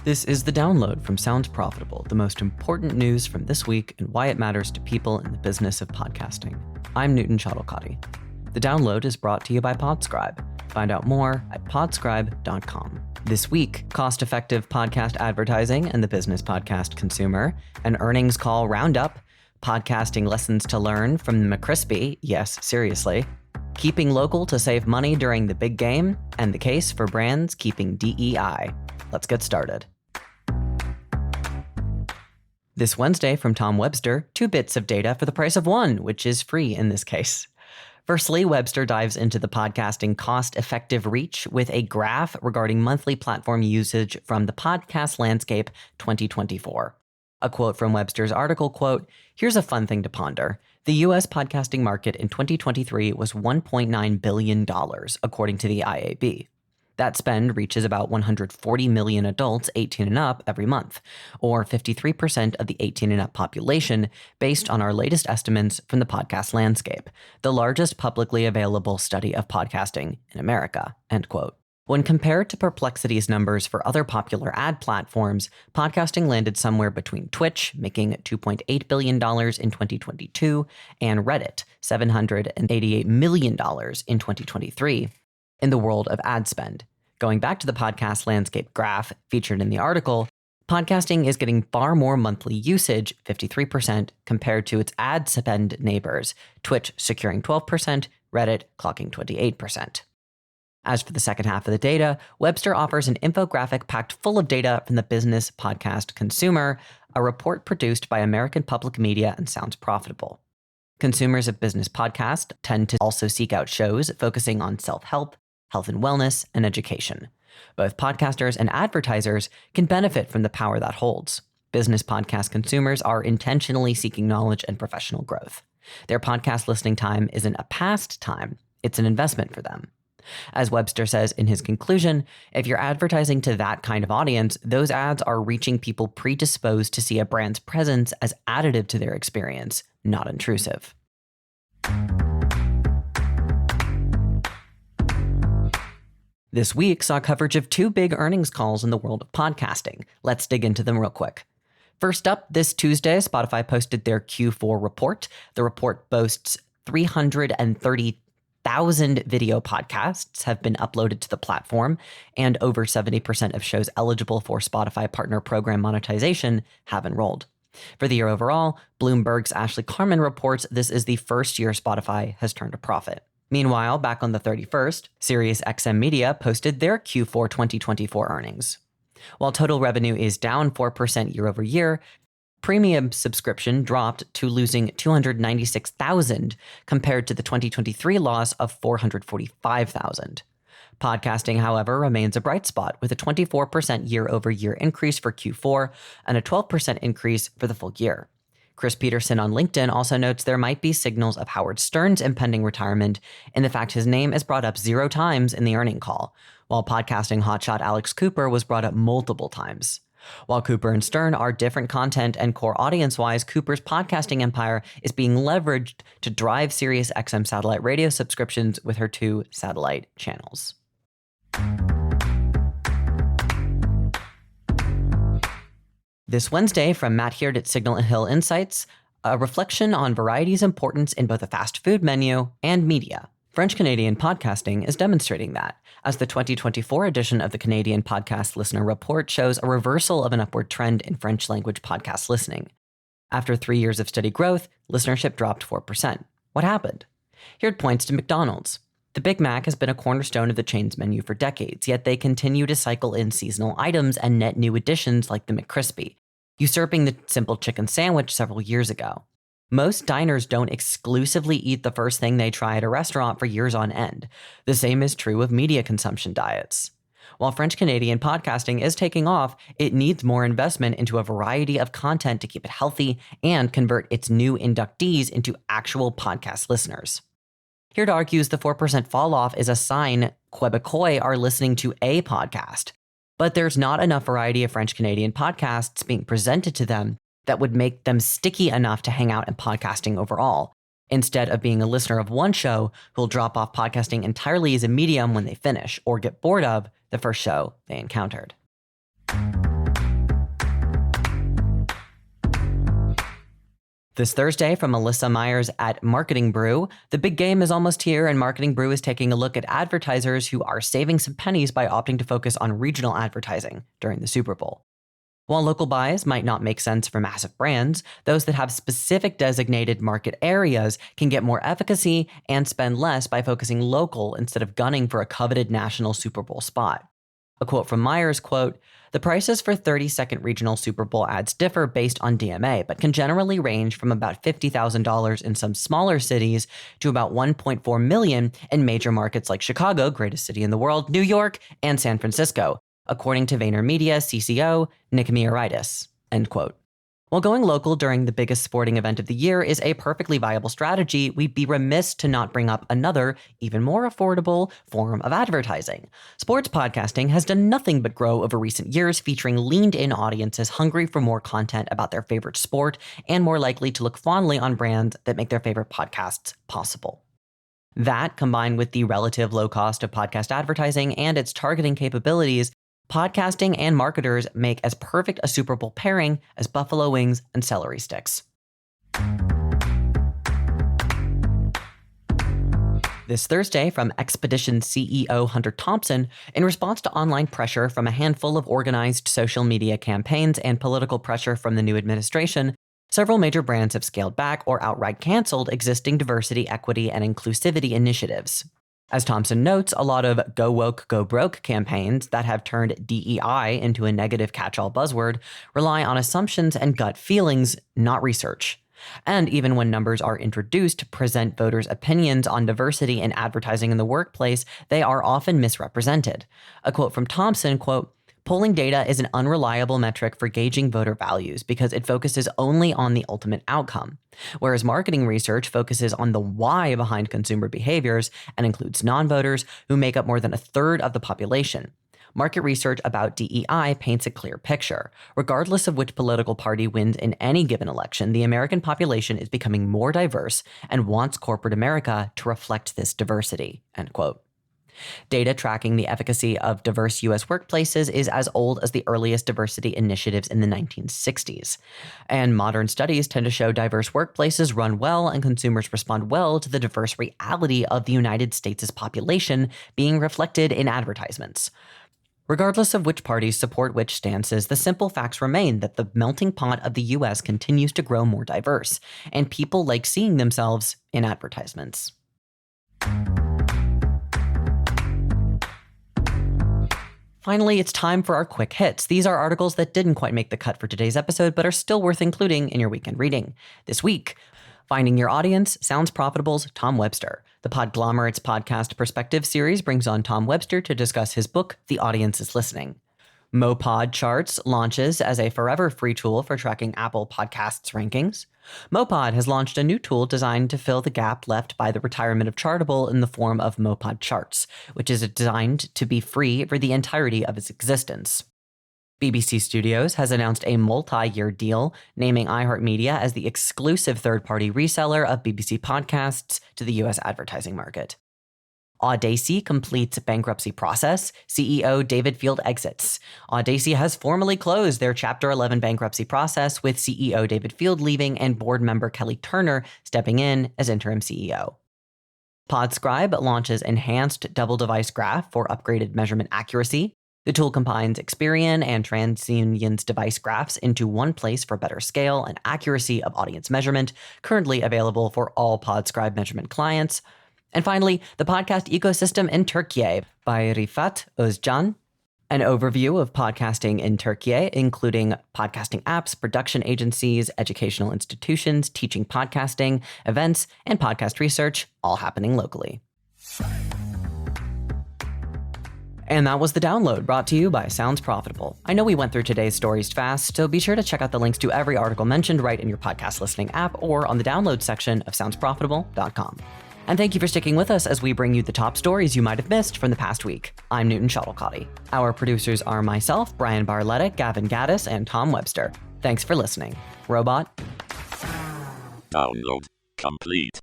This is The Download from Sounds Profitable, the most important news from this week and why it matters to people in the business of podcasting. I'm Newton Chodolkati. The Download is brought to you by Podscribe. Find out more at podscribe.com. This week, cost-effective podcast advertising and the business podcast consumer, an earnings call roundup, podcasting lessons to learn from the McCrispy, yes, seriously, keeping local to save money during the big game, and the case for brands keeping DEI. Let's get started. This Wednesday from Tom Webster, 2 bits of data for the price of 1, which is free in this case. Firstly, Webster dives into the podcasting cost-effective reach with a graph regarding monthly platform usage from the Podcast Landscape 2024. A quote from Webster's article, quote, "Here's a fun thing to ponder. The U.S. podcasting market in 2023 was $1.9 billion, according to the IAB. That spend reaches about 140 million adults 18 and up every month, or 53% of the 18 and up population, based on our latest estimates from the Podcast Landscape, the largest publicly available study of podcasting in America," end quote. When compared to Perplexity's numbers for other popular ad platforms, podcasting landed somewhere between Twitch, making $2.8 billion in 2022, and Reddit, $788 million in 2023, in the world of ad spend. Going back to the Podcast Landscape graph featured in the article, podcasting is getting far more monthly usage, 53%, compared to its ad spend neighbors, Twitch securing 12%, Reddit clocking 28%. As for the second half of the data, Webster offers an infographic packed full of data from the business podcast consumer, a report produced by American Public Media and Sounds Profitable. Consumers of business podcasts tend to also seek out shows focusing on self-help, health and wellness, and education. Both podcasters and advertisers can benefit from the power that holds. Business podcast consumers are intentionally seeking knowledge and professional growth. Their podcast listening time isn't a pastime, it's an investment for them. As Webster says in his conclusion, if you're advertising to that kind of audience, those ads are reaching people predisposed to see a brand's presence as additive to their experience, not intrusive. This week saw coverage of 2 big earnings calls in the world of podcasting. Let's dig into them real quick. First up, this Tuesday, Spotify posted their Q4 report. The report boasts 330,000 video podcasts have been uploaded to the platform, and over 70% of shows eligible for Spotify Partner Program monetization have enrolled. For the year overall, Bloomberg's Ashley Carman reports this is the first year Spotify has turned a profit. Meanwhile, back on the 31st, SiriusXM Media posted their Q4 2024 earnings. While total revenue is down 4% year over year, premium subscription dropped to losing 296,000 compared to the 2023 loss of 445,000. Podcasting, however, remains a bright spot with a 24% year-over-year increase for Q4 and a 12% increase for the full year. Chris Peterson on LinkedIn also notes there might be signals of Howard Stern's impending retirement in the fact his name is brought up 0 times in the earnings call, while podcasting hotshot Alex Cooper was brought up multiple times. While Cooper and Stern are different content and core audience-wise, Cooper's podcasting empire is being leveraged to drive SiriusXM satellite radio subscriptions with her 2 satellite channels. This Wednesday from Matt Heard at Signal Hill Insights, a reflection on variety's importance in both a fast food menu and media. French-Canadian podcasting is demonstrating that, as the 2024 edition of the Canadian Podcast Listener Report shows a reversal of an upward trend in French-language podcast listening. After 3 years of steady growth, listenership dropped 4%. What happened? Heard points to McDonald's. The Big Mac has been a cornerstone of the chain's menu for decades, yet they continue to cycle in seasonal items and net new additions like the McCrispy, usurping the simple chicken sandwich several years ago. Most diners don't exclusively eat the first thing they try at a restaurant for years on end. The same is true of media consumption diets. While French-Canadian podcasting is taking off, it needs more investment into a variety of content to keep it healthy and convert its new inductees into actual podcast listeners. Heard argues the 4% fall off is a sign Quebecois are listening to a podcast, but there's not enough variety of French-Canadian podcasts being presented to them that would make them sticky enough to hang out in podcasting overall, instead of being a listener of one show who'll drop off podcasting entirely as a medium when they finish or get bored of the first show they encountered. This Thursday from Melissa Myers at Marketing Brew, the big game is almost here, and Marketing Brew is taking a look at advertisers who are saving some pennies by opting to focus on regional advertising during the Super Bowl. While local buys might not make sense for massive brands, those that have specific designated market areas can get more efficacy and spend less by focusing local instead of gunning for a coveted national Super Bowl spot. A quote from Myers, quote, "The prices for 30-second regional Super Bowl ads differ based on DMA, but can generally range from about $50,000 in some smaller cities to about $1.4 million in major markets like Chicago, greatest city in the world, New York, and San Francisco, according to VaynerMedia CCO Nick Miaritis," end quote. While going local during the biggest sporting event of the year is a perfectly viable strategy, we'd be remiss to not bring up another, even more affordable, form of advertising. Sports podcasting has done nothing but grow over recent years, featuring leaned-in audiences hungry for more content about their favorite sport and more likely to look fondly on brands that make their favorite podcasts possible. That, combined with the relative low cost of podcast advertising and its targeting capabilities, podcasting and marketers make as perfect a Super Bowl pairing as buffalo wings and celery sticks. This Thursday from Expedition CEO Hunter Thompson, in response to online pressure from a handful of organized social media campaigns and political pressure from the new administration, several major brands have scaled back or outright canceled existing diversity, equity, and inclusivity initiatives. As Thompson notes, a lot of go woke, go broke campaigns that have turned DEI into a negative catch-all buzzword rely on assumptions and gut feelings, not research. And even when numbers are introduced to present voters' opinions on diversity in advertising in the workplace, they are often misrepresented. A quote from Thompson, quote, "Polling data is an unreliable metric for gauging voter values because it focuses only on the ultimate outcome, whereas marketing research focuses on the why behind consumer behaviors and includes non-voters who make up more than a third of the population. Market research about DEI paints a clear picture. Regardless of which political party wins in any given election, the American population is becoming more diverse and wants corporate America to reflect this diversity," end quote. Data tracking the efficacy of diverse U.S. workplaces is as old as the earliest diversity initiatives in the 1960s. And modern studies tend to show diverse workplaces run well and consumers respond well to the diverse reality of the United States' population being reflected in advertisements. Regardless of which parties support which stances, the simple facts remain that the melting pot of the U.S. continues to grow more diverse, and people like seeing themselves in advertisements. Finally, it's time for our quick hits. These are articles that didn't quite make the cut for today's episode, but are still worth including in your weekend reading. This week, Finding Your Audience, Sounds Profitable's Tom Webster. The Podglomerate's podcast Perspective series brings on Tom Webster to discuss his book, The Audience is Listening. Mopod Charts launches as a forever free tool for tracking Apple Podcasts rankings. Mopod has launched a new tool designed to fill the gap left by the retirement of Chartable in the form of Mopod Charts, which is designed to be free for the entirety of its existence. BBC Studios has announced a multi-year deal, naming iHeartMedia as the exclusive third-party reseller of BBC podcasts to the U.S. advertising market. Audacy completes bankruptcy process. CEO David Field exits. Audacy has formally closed their Chapter 11 bankruptcy process, with CEO David Field leaving and board member Kelly Turner stepping in as interim CEO. Podscribe launches enhanced double-device graph for upgraded measurement accuracy. The tool combines Experian and TransUnion's device graphs into one place for better scale and accuracy of audience measurement, currently available for all Podscribe measurement clients. And finally, the podcast ecosystem in Turkey by Rifat Özcan. An overview of podcasting in Turkey, including podcasting apps, production agencies, educational institutions, teaching podcasting, events, and podcast research, all happening locally. And that was the download, brought to you by Sounds Profitable. I know we went through today's stories fast, so be sure to check out the links to every article mentioned right in your podcast listening app or on the download section of soundsprofitable.com. And thank you for sticking with us as we bring you the top stories you might have missed from the past week. I'm Newton Shuttlecotty. Our producers are myself, Brian Barletta, Gavin Gaddis, and Tom Webster. Thanks for listening. Robot. Download complete.